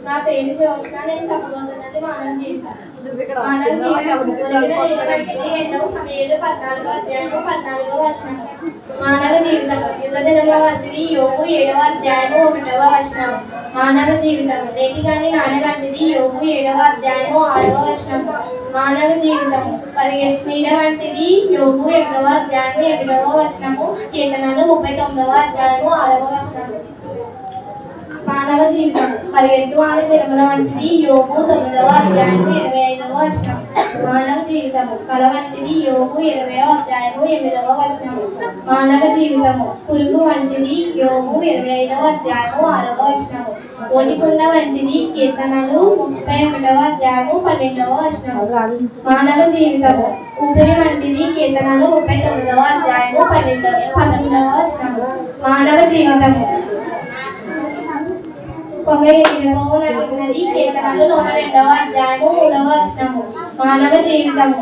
నా పేరు జోష్న. నేను చెప్పబోతున్నది మానవ జీవితం. మానవ జీవితం రెండవ సమయంలో 14వ అధ్యాయము 14వ వచనం. మానవ జీవితం యుగ దినముల వంటిది. యోగు 7వ అధ్యాయము 1వ వచనం. మానవ జీవితం నేటి గాని నాడే వంటిది. యోగు 7వ అధ్యాయము 6వ వచనం. మానవ జీవితం పరిగెత్తిన వంటిది. యోగు 8వ అధ్యాయము 8వ వచనము. కీర్తనలు 39వ అధ్యాయము 6వ వచనము. మానవ జీవితం పరిగెత్తు వాని దినముల వంటిది. యోగు 9వ అధ్యాయము 25వ వచనం. మానవ జీవితము కల వంటిది. యోగు 20వ అధ్యాయము 8వ వచనము. మానవ జీవితము పురుగు వంటిది. యోగు 25వ అధ్యాయము 6వ వచనము. ఓటికుండ వంటిది. కీర్తనలు 31వ అధ్యాయము 12వ వచనము. మానవ జీవితము ఊపిరి వంటిది. కీర్తనలు 39వ అధ్యాయము 11వ వచనము. మానవ జీవితము పొగ ఎగిరిపోనట్టున్నది. కీర్తనలు 102వ అధ్యాయము 3వ వచనము. మానవ జీవితము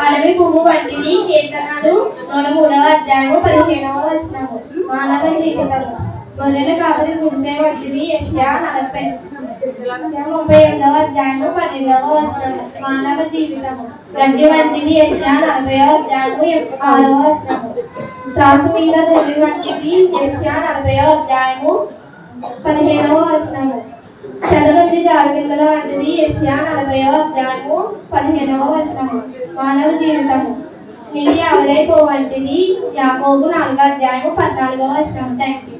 అడవి పువ్వు వంటిది. కీర్తనలు 103వ అధ్యాయము 15వ వచనము. మానవ జీవితము గొర్రెల కాపరి గుడిసె వంటిది. యెషయా 38వ అధ్యాయము 12వ వచనము. మానవ జీవితము గడ్డి వంటిది. యెషయా 40వ అధ్యాయము 6వ వచనము. త్రాసు మీద దొడ్డి వంటిది. యెషయా 40వ అధ్యాయము 15వ వచనము. చెద నుండి జారిపిందల వంటిది. యెషయా 40వ అధ్యాయము 15వ వచనము. మానవ జీవితము నీటి ఆవిరైపో వంటిది. యాకోబు 4వ అధ్యాయము 14వ వచనం. Thank you.